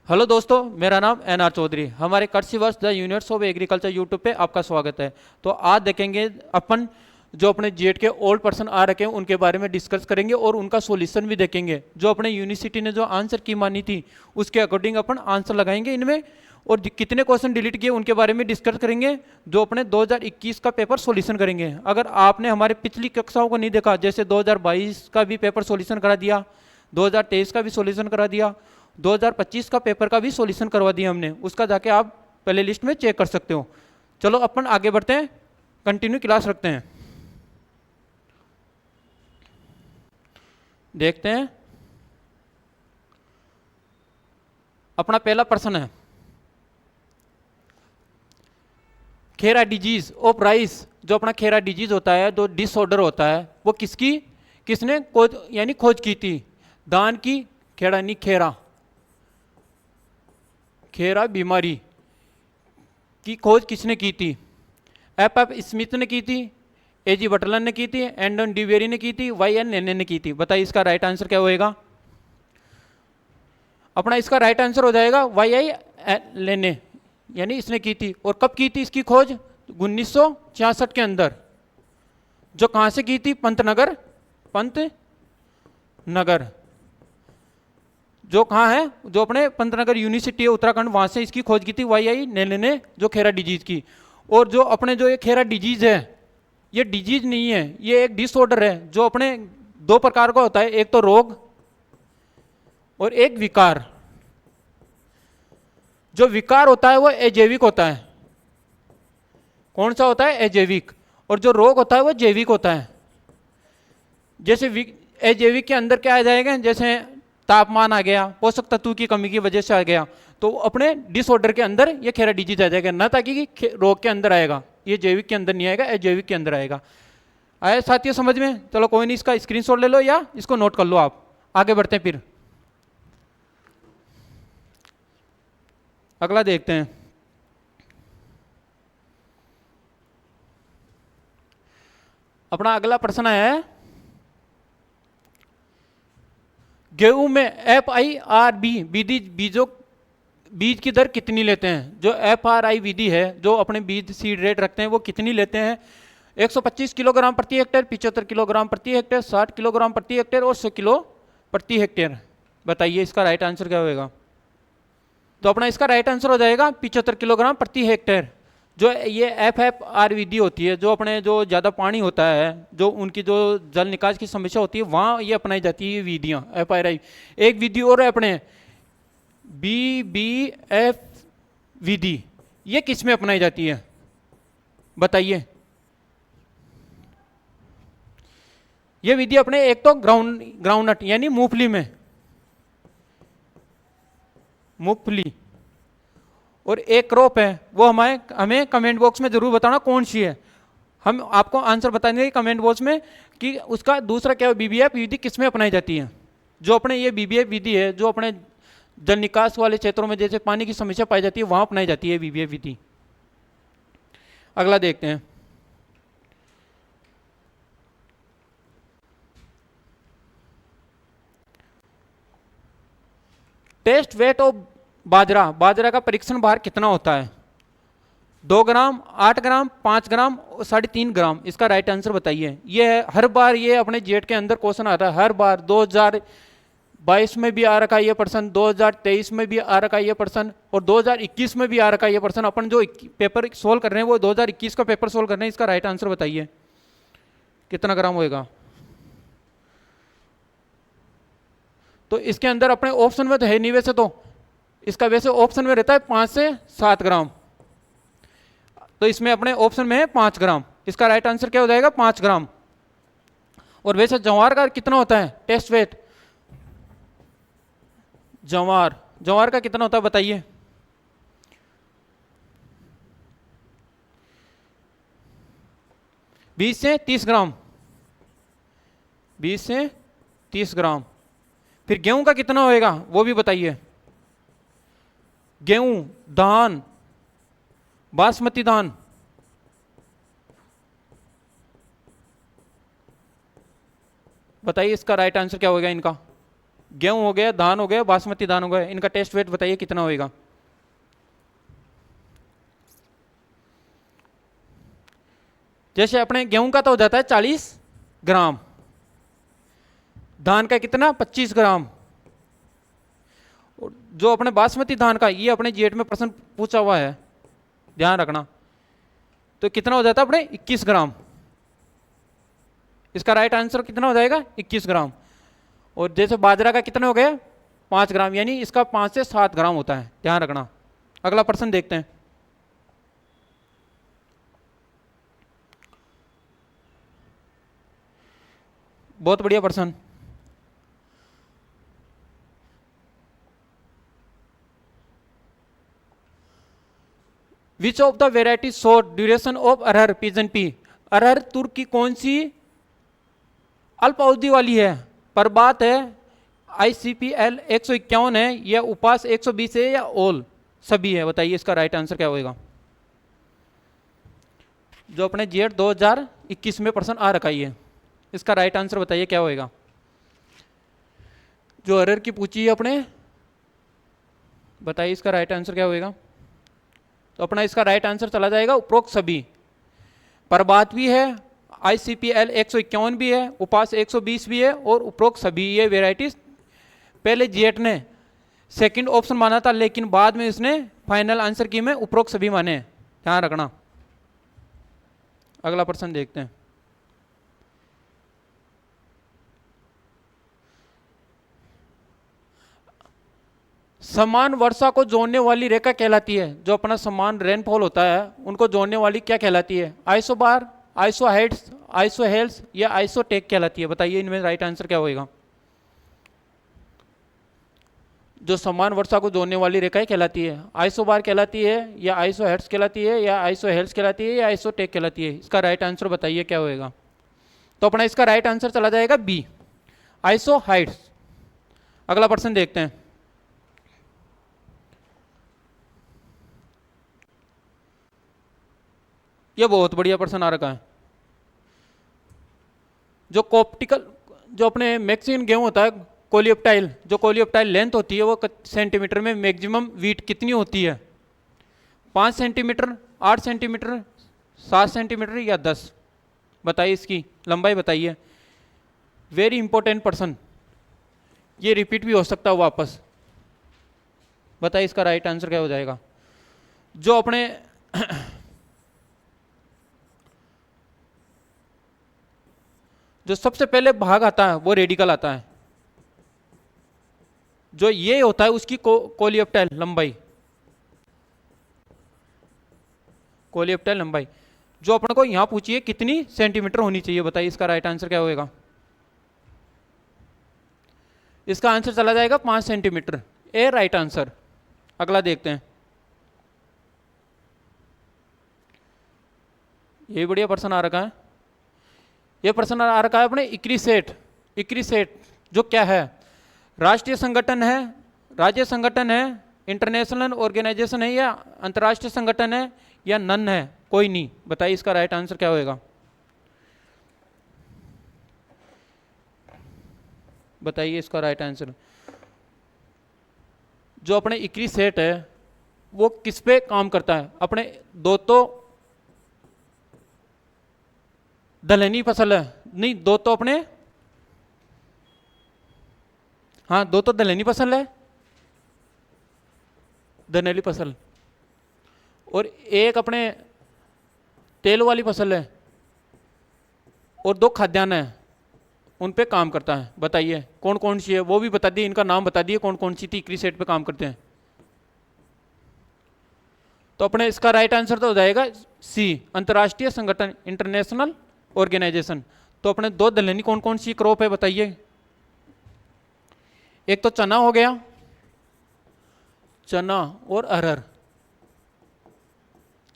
Hello दोस्तों, मेरा नाम एन आर चौधरी। हमारे कृषि वर्ष the units of agriculture YouTube पे आपका स्वागत है। तो आज देखेंगे अपन जो अपने जेट के ओल्ड पर्सन आ रखे हैं उनके बारे में डिस्कस करेंगे और उनका सॉल्यूशन भी देखेंगे। जो अपने यूनिवर्सिटी ने जो आंसर की मानी थी उसके अकॉर्डिंग अपन आंसर लगाएंगे इनमें, और कितने क्वेश्चन डिलीट किए उनके बारे में डिस्कस करेंगे। जो अपने 2021 का पेपर सॉल्यूशन करेंगे। अगर आपने हमारे पिछली कक्षाओं को नहीं देखा, जैसे 2022 का भी पेपर सॉल्यूशन करा दिया, 2023 का भी सॉल्यूशन करा दिया, 2025 का पेपर का भी सॉल्यूशन करवा दिया हमने, उसका जाके आप पहले लिस्ट में चेक कर सकते हो। चलो अपन आगे बढ़ते हैं, कंटिन्यू क्लास रखते हैं। देखते हैं, अपना पहला प्रश्न है, खेरा डिजीज ऑफ राइस। जो अपना खेरा डिजीज होता है, जो डिसऑर्डर होता है, वो किसने खोज की थी? दान की खेड़ा नहीं, खेरा बीमारी की खोज किसने की थी? एफ स्मिथ ने की थी, एजी बटलन ने की थी, एंडन डिवेरी ने की थी, YN लेने ने की थी। बताइए इसका राइट आंसर क्या होएगा? अपना इसका राइट आंसर हो जाएगा YI लेने, यानी इसने की थी। और कब की थी इसकी खोज? 1966 के अंदर। जो कहां से की थी? पंतनगर जो कहाँ है, जो अपने पंतनगर यूनिवर्सिटी है उत्तराखंड, वहां से इसकी खोज की थी YI नेले ने, जो खेरा डिजीज की। और जो अपने जो ये खेरा डिजीज है, ये डिजीज नहीं है, ये एक डिसऑर्डर है जो अपने दो प्रकार का होता है, एक तो रोग और एक विकार। जो विकार होता है वो अजैविक होता है। कौन सा होता है? अजैविक। और जो रोग होता है वो जैविक होता है। जैसे अजैविक के अंदर क्या आ जाएगा? जैसे तापमान आ गया, पोषक तत्व की कमी की वजह से आ गया, तो अपने डिसऑर्डर के अंदर ये खेरा डिजीज आ जाएगा, ना ताकि रोग के अंदर आएगा। ये जैविक के अंदर नहीं आएगा, अजैविक के अंदर आएगा। आया साथियों समझ में? चलो कोई नहीं, इसका स्क्रीनशॉट ले लो या इसको नोट कर लो आप। आगे बढ़ते हैं, फिर अगला देखते हैं। अपना अगला प्रश्न है, गेहूं में FIRB विधि बीज की दर कितनी लेते हैं? जो FRI विधि है, जो अपने बीज सीड रेट रखते हैं, वो कितनी लेते हैं? 125 किलोग्राम प्रति हेक्टेयर, 75 किलोग्राम प्रति हेक्टेयर, 60 किलोग्राम प्रति हेक्टेयर और 100 किलो प्रति हेक्टेयर। बताइए इसका राइट आंसर क्या होगा? तो अपना इसका राइट आंसर हो जाएगा 75 किलोग्राम प्रति हेक्टेयर। जो ये FFR विधि होती है, जो अपने जो ज़्यादा पानी होता है, जो उनकी जो जल निकास की समस्या होती है, वहाँ ये अपनाई जाती है विधियाँ, FRI। एक विधि और है अपने BBF विधि, ये किस में अपनाई जाती है? बताइए। ये विधि अपने एक तो ग्राउंडनट यानी मूंगफली, और एक क्रॉप है, वो हमें कमेंट बॉक्स में जरूर बताना कौन सी है। हम आपको आंसर बताएंगे कमेंट बॉक्स में कि उसका दूसरा क्या है, BBF विधि किस में अपनाई जाती है। जो अपने ये BBF विधि है, जो अपने जल निकास वाले क्षेत्रों में जैसे पानी की समस्या पाई जाती है, वहां अपनाई जाती है BBF विधि। अगला देखते हैं, टेस्ट वेट ऑफ बाजरा का परीक्षण भार कितना होता है? 2 ग्राम, 8 ग्राम, 5 ग्राम और 3.5 ग्राम। इसका राइट आंसर बताइए। ये है हर बार ये अपने जेट के अंदर क्वेश्चन आता है, हर बार। 2022 में भी आ रखा ये प्रश्न, 2023 में भी आ रखा ये प्रश्न, और 2021 में भी आ रखा ये प्रश्न। अपन जो पेपर सोल्व कर रहे हैं वो 2021 का पेपर सोल्व कर रहे हैं। इसका राइट आंसर बताइए कितना ग्राम होएगा? तो इसके अंदर अपने ऑप्शन में तो है नहीं वैसे, तो इसका वैसे ऑप्शन में रहता है 5 से 7 ग्राम, तो इसमें अपने ऑप्शन में है 5 ग्राम। इसका राइट आंसर क्या हो जाएगा? 5 ग्राम। और वैसे जवार का कितना होता है टेस्ट वेट? जवार का कितना होता है बताइए? 20 से 30 ग्राम, 20 से 30 ग्राम। फिर गेहूं का कितना होएगा वो भी बताइए। गेहूं, धान, बासमती धान, बताइए इसका राइट आंसर क्या होगा इनका? गेहूं हो गया, धान हो गया, बासमती धान हो गया, इनका टेस्ट वेट बताइए कितना होएगा। जैसे अपने गेहूं का तो हो जाता है 40 ग्राम, धान का कितना 25 ग्राम, और जो अपने बासमती धान का, ये अपने जेट में प्रश्न पूछा हुआ है, ध्यान रखना, तो कितना हो जाता है अपने 21 ग्राम। इसका राइट आंसर कितना हो जाएगा 21 ग्राम। और जैसे बाजरा का कितना हो गया 5 ग्राम, यानी इसका 5 से 7 ग्राम होता है, ध्यान रखना। अगला प्रश्न देखते हैं। बहुत बढ़िया प्रश्न। Which of the variety short duration of arhar pigeon pea, अरहर तुर की कौन सी अल्प अवधि वाली है, प्रभात है, ICPL 151 है, या उपास 120 है, या ओल सभी है, बताइए इसका राइट आंसर क्या होगा। जो अपने जेट 2021 में प्रश्न आ रखा ही है, इसका राइट आंसर बताइए क्या होगा। जो अरहर की पूछी है अपने, बताइए इसका राइट आंसर क्या होगा। तो अपना इसका राइट आंसर चला जाएगा उपरोक्त सभी। प्रभात भी है, ICPL 151 भी है, उपास 120 भी है, और उपरोक्त सभी ये वेराइटीज पहले जेट ने सेकंड ऑप्शन माना था, लेकिन बाद में इसने फाइनल आंसर की में उपरोक्त सभी माने, ध्यान रखना। अगला प्रश्न देखते हैं। समान वर्षा को जोड़ने वाली रेखा कहलाती है, जो अपना समान रेनफॉल होता है उनको जोड़ने वाली क्या कहलाती है, आइसोबार, आइसोहाइड्स, आइसोहेल्स, या आइसोटेक कहलाती है, बताइए इनमें राइट आंसर क्या होगा। जो समान वर्षा को जोड़ने वाली रेखाएं कहलाती है, आइसोबार कहलाती है, या आइसोहेड्स कहलाती है, या आइसोहेल्स कहलाती है, या आइसोटेक कहलाती है, इसका राइट आंसर बताइए क्या होगा। तो अपना इसका राइट आंसर चला जाएगा बी, आइसोहाइड्स। अगला प्रश्न देखते हैं। ये बहुत बढ़िया प्रश्न आ रखा है। जो कोप्टिकल, जो अपने मैक्सिमम गेहूं होता है कोलियोप्टाइल, जो कोलियोप्टाइल लेंथ होती है वो सेंटीमीटर में मैक्सिमम वीट कितनी होती है, 5 सेंटीमीटर, 8 सेंटीमीटर, 7 सेंटीमीटर, या 10, बताइए इसकी लंबाई बताइए। वेरी इंपॉर्टेंट प्रश्न, ये रिपीट भी हो सकता है वापस, बताइए इसका राइट आंसर क्या हो जाएगा। जो अपने जो सबसे पहले भाग आता है वो रेडिकल आता है, जो ये होता है उसकी कोलियोप्टाइल लंबाई, कोलियोप्टाइल लंबाई जो अपने को यहां पूछिए कितनी सेंटीमीटर होनी चाहिए, बताइए इसका राइट आंसर क्या होगा। इसका आंसर चला जाएगा 5 सेंटीमीटर, ए राइट आंसर। अगला देखते हैं। ये बढ़िया प्रश्न आ रखा है। ये प्रश्न आ रखा है अपने इक्रिसेट। इक्रिसेट जो क्या है, राष्ट्रीय संगठन है, राज्य संगठन है, इंटरनेशनल ऑर्गेनाइजेशन है, या अंतर्राष्ट्रीय संगठन है, या नन है, कोई नहीं, बताइए इसका राइट आंसर क्या होगा। बताइए इसका राइट आंसर। जो अपने इक्रिसेट है वो किस पे काम करता है, अपने दो तो दलहनी फसल है, नहीं दो तो अपने, हाँ दो तो दलहनी फसल है, दलहनी फसल, और एक अपने तेल वाली फसल है, और 2 खाद्यान्न है, उन पे काम करता है, बताइए कौन कौन सी है, वो भी बता दिए, इनका नाम बता दिए कौन कौन सी तीसरी सेट पे काम करते हैं। तो अपने इसका राइट आंसर तो हो जाएगा सी, अंतर्राष्ट्रीय संगठन, इंटरनेशनल ऑर्गेनाइजेशन। तो अपने 2 दलहनी कौन कौन सी क्रॉप है बताइए। एक तो चना हो गया, चना और अरहर,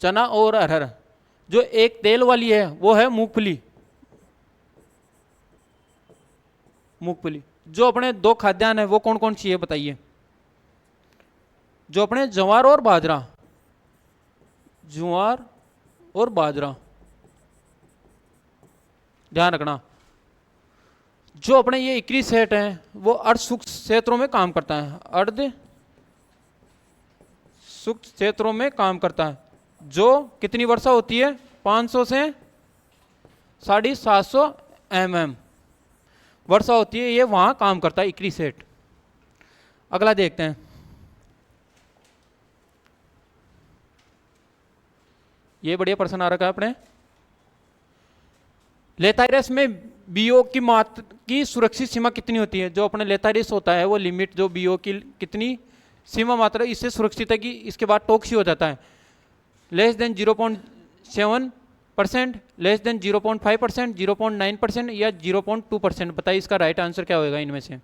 चना और अरहर। जो एक तेल वाली है वो है मूंगफली, मूंगफली। जो अपने 2 खाद्यान्न है वो कौन कौन सी है बताइए। जो अपने ज्वार और बाजरा, ज्वार और बाजरा, ध्यान रखना। जो अपने ये इक्री सेट है वो अर्ध शुष्क क्षेत्रों में काम करता है, अर्ध शुष्क क्षेत्रों में काम करता है। जो कितनी वर्षा होती है, 500 से 750 mm वर्षा होती है, ये वहां काम करता है इक्री सेट। अगला देखते हैं, ये बढ़िया प्रश्न आ रखा है अपने। लेथाइरस में बीओ की मात्रा की सुरक्षित सीमा कितनी होती है? जो अपने लेथाइरस होता है वो लिमिट जो बीओ की कितनी सीमा मात्रा इससे सुरक्षित है कि इसके बाद टॉक्सी हो जाता है, लेस देन 0.7%, लेस देन 0.5%, 0.9% या 0.2%। बताइए इसका राइट आंसर क्या होगा इनमें से?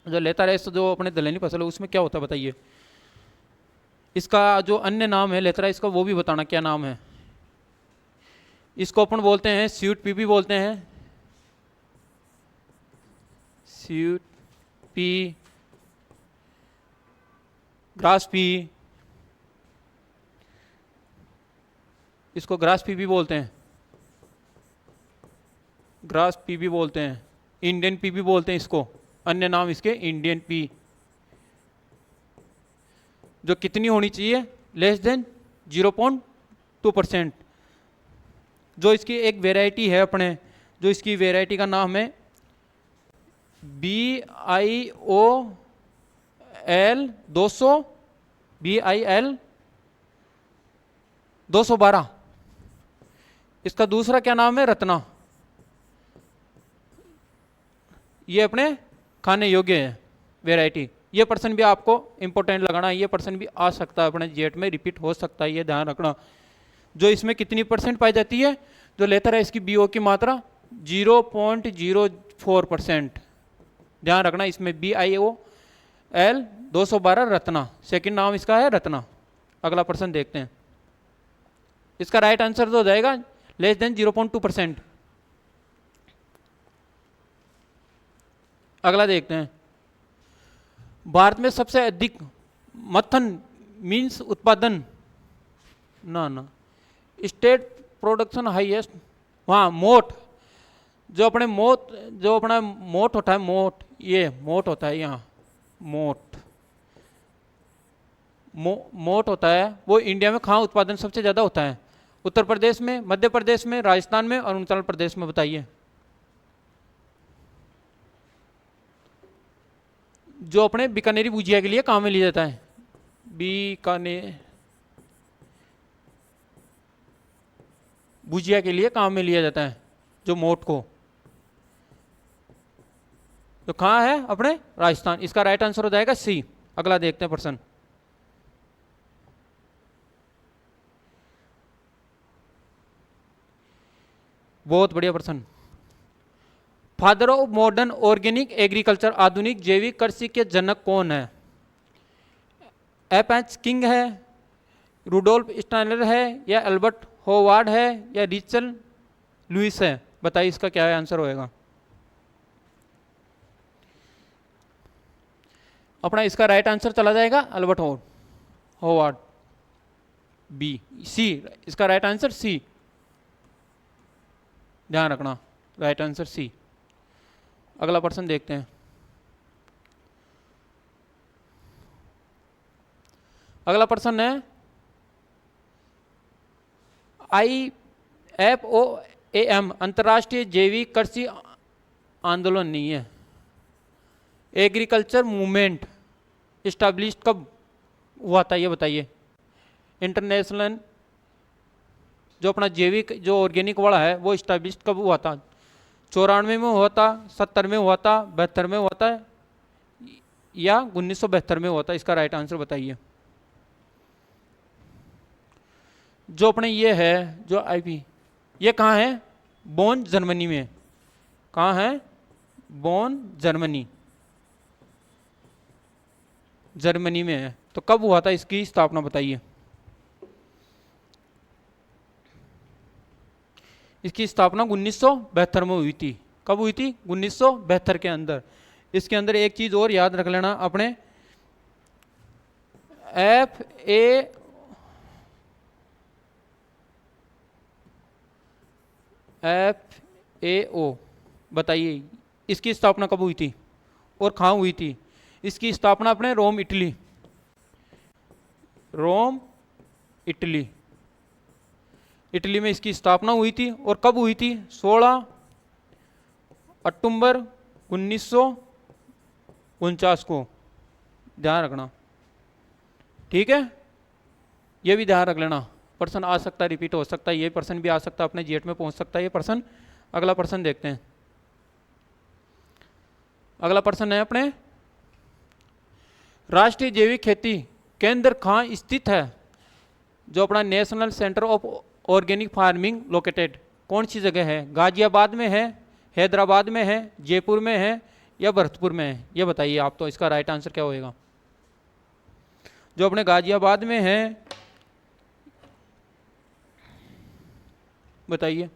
जो लेथाइरस जो अपने दलहनी फसल है उसमें क्या होता है बताइए। इसका जो अन्य नाम है लेथाइरस का वो भी बताना क्या नाम है। इसको अपन बोलते हैं स्यूट पी भी बोलते हैं, स्यूट पी, ग्रास पी, इसको ग्रास पी भी बोलते हैं, ग्रास पी भी बोलते हैं, इंडियन पी भी बोलते हैं इसको, अन्य नाम इसके इंडियन पी। जो कितनी होनी चाहिए, लेस देन 0.2%। जो इसकी एक वेराइटी है अपने, जो इसकी वेराइटी का नाम है BIOL 200, BIL 212। इसका दूसरा क्या नाम है, रत्ना। ये अपने खाने योग्य है वेराइटी। ये पर्सन भी आपको इंपॉर्टेंट लगाना, ये पर्सन भी आ सकता है अपने जेट में, रिपीट हो सकता है, ये ध्यान रखना। जो इसमें कितनी परसेंट पाई जाती है, जो लेथर है इसकी बीओ की मात्रा 0.04%। ध्यान रखना, इसमें BIOL 212 रत्ना, सेकंड नाम इसका है रत्ना। अगला प्रश्न देखते हैं, इसका राइट आंसर तो हो जाएगा लेस देन 0.2%। अगला देखते हैं, भारत में सबसे अधिक मथन मीन्स उत्पादन ना स्टेट प्रोडक्शन हाईएस्ट, वहाँ मोट, जो अपने मोट, जो अपना मोट होता है, मोट, ये मोट होता है यहाँ, मोट होता है, वो इंडिया में कहाँ उत्पादन सबसे ज़्यादा होता है? उत्तर प्रदेश में, मध्य प्रदेश में, राजस्थान में, अरुणाचल प्रदेश में। बताइए। जो अपने बीकानेरी भुजिया के लिए काम में लिया जाता है, बीकानेर भुजिया के लिए काम में लिया जाता है, जो मोट को, तो कहाँ है अपने राजस्थान। इसका राइट आंसर हो जाएगा सी। अगला देखते हैं प्रश्न, बहुत बढ़िया प्रश्न। Father of modern organic agriculture, आधुनिक जैविक कृषि के जनक कौन है? F.H. किंग है, रूडोल्फ स्टाइनर है, या एल्बर्ट होवार्ड है, या रिचल लुइस है? बताइए इसका क्या है आंसर होएगा अपना। इसका राइट आंसर चला जाएगा एल्बर्ट होवार्ड, बी, सी। इसका राइट आंसर सी, ध्यान रखना, राइट आंसर सी। अगला प्रश्न देखते हैं, अगला प्रश्न है IFOAM अंतर्राष्ट्रीय जैविक कृषि आंदोलन नहीं है, एग्रीकल्चर मूवमेंट इस्टेब्लिश कब हुआ था ये बताइए। इंटरनेशनल जो अपना जैविक जो ऑर्गेनिक वाला है वो इस्टेब्लिश कब हुआ था? 94 में हुआ था, 70 में हुआ था, 72 में हुआ था, या 1972 में हुआ था? इसका राइट आंसर बताइए। जो अपने ये है जो आईपी, ये कहाँ है? बोन जर्मनी में। कहाँ है? बोन जर्मनी, जर्मनी में है। तो कब हुआ था इसकी स्थापना बताइए। इसकी स्थापना 1972 में हुई थी। कब हुई थी? 1972 के अंदर। इसके अंदर एक चीज और याद रख लेना अपने, FAO बताइए इसकी स्थापना कब हुई थी और कहाँ हुई थी? इसकी स्थापना अपने Rome Italy, Rome Italy, Italy में इसकी स्थापना हुई थी। और कब हुई थी? 16 अक्टूबर 1949 को, ध्यान रखना, ठीक है। ये भी ध्यान रख लेना, प्रश्न आ सकता है, रिपीट हो सकता है, ये प्रश्न भी आ सकता है, अपने जेट में पहुंच सकता है ये प्रश्न। अगला प्रश्न देखते हैं। अगला प्रश्न है अपने, राष्ट्रीय जैविक खेती केंद्र कहाँ स्थित है? जो अपना national centre of organic farming located, कौन सी जगह है? गाजियाबाद में है, हैदराबाद में है, जयपुर में है या भरतपुर में है? ये बताइए आप, तो इसका राइट आंसर क्या होएगा? जो अपने गाजियाबाद में है, बताइए।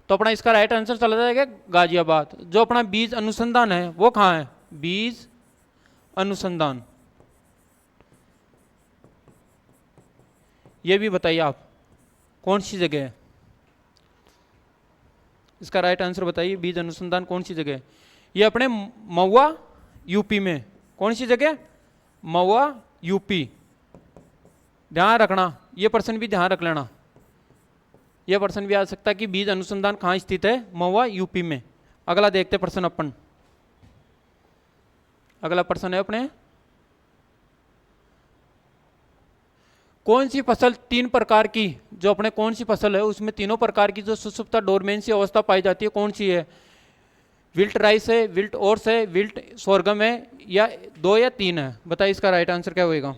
तो अपना इसका राइट आंसर चला जाएगा गाजियाबाद। जो अपना बीज अनुसंधान है वो कहाँ है? बीज अनुसंधान, ये भी बताइए आप कौन सी जगह है? इसका राइट आंसर बताइए, बीज अनुसंधान कौन सी जगह है? ये अपने महुआ यूपी में। कौन सी जगह? महुआ यूपी, ध्यान रखना, ये प्रश्न भी ध्यान रख लेना। यह प्रश्न भी आ सकता है कि बीज अनुसंधान कहाँ स्थित है? महुआ यूपी में। अगला देखते प्रश्न अपन। अगला प्रश्न है अपने, कौन सी फसल 3 प्रकार की, जो अपने कौन सी फसल है उसमें तीनों प्रकार की जो सुषुप्ता डोरमेंसी अवस्था पाई जाती है, कौन सी है? विल्ट राइस है, विल्ट ओट्स है, विल्ट सोरगम है, या 2 या 3 है? बताइए इसका राइट आंसर क्या होएगा?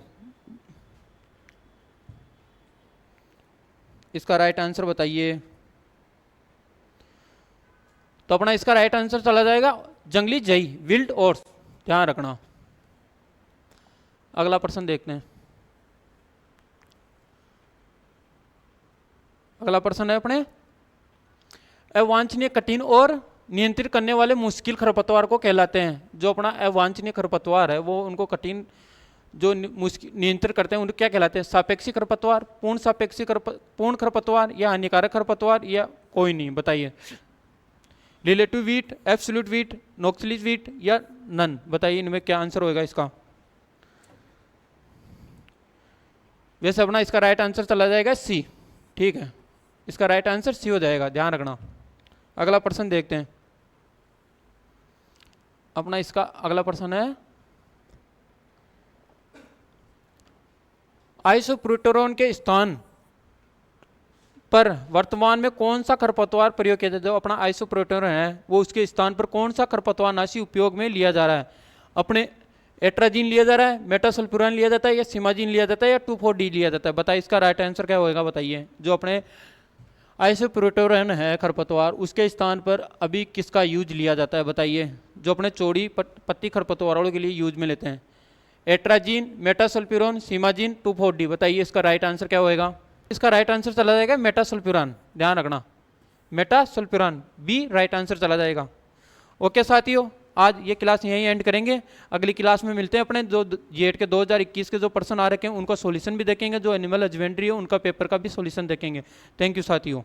इसका राइट आंसर बताइए। तो अपना इसका राइट आंसर चला जाएगा जंगली जई, विल्ट ओट्स, ध्यान रखना। अगला प्रश्न देखते हैं। अगला प्रश्न है अपने, अवांछनीय, कठिन और नियंत्रित करने वाले मुश्किल खरपतवार को कहलाते हैं। जो अपना अवांछनीय खरपतवार है वो उनको कठिन, जो नियंत्रित करते हैं उनको क्या कहलाते हैं? सापेक्षिक खरपतवार, पूर्ण खरपतवार, या हानिकारक खरपतवार, या कोई नहीं? बताइए। रिलेटिव वीट, एब्सोल्यूट वीट, नोक्सिलिस वीट, या नन? बताइए इनमें क्या आंसर होएगा इसका? वैसे अपना इसका राइट आंसर चला जाएगा सी, ठीक है, इसका राइट आंसर सी हो जाएगा, ध्यान रखना। अगला प्रश्न देखते हैं अपना। इसका अगला प्रश्न है, आइसोप्रोटेरोन के स्थान पर वर्तमान में कौन सा खरपतवार प्रयोग किया जाता है? जो अपना आइसोप्रोटेरोन है वो उसके स्थान पर कौन सा खरपतवार नाशी उपयोग में लिया जा रहा है? अपने एट्राजीन लिया जा रहा है, मेटासल्फ्यूरान लिया जाता है, या सिमाजीन लिया जाता है, या 2,4-D लिया जाता है? बताइए इसका राइट आंसर क्या होएगा? बताइए। जो अपने आइसोप्रोटेरोन है खरपतवार, उसके स्थान पर अभी किसका यूज लिया जाता है? बताइए। जो अपने चौड़ी पत्ती खरपतवारों के लिए यूज में लेते हैं, एट्राजीन, मेटासल्फ्यूरान, सिमाजीन, 2,4-D। बताइए इसका राइट आंसर क्या होएगा? इसका राइट आंसर चला जाएगा मेटासल्फ्यूरान, ध्यान रखना, मेटासल्फ्यूरान, बी राइट आंसर चला जाएगा। ओके साथियों, आज ये क्लास यहीं एंड करेंगे। अगली क्लास में मिलते हैं अपने। जो जेट के 2021 के जो प्रश्न आ रखे हैं उनका सॉल्यूशन भी देखेंगे, जो एनिमल हस्बेंड्री है उनका पेपर का भी सॉल्यूशन देखेंगे। थैंक यू साथियों।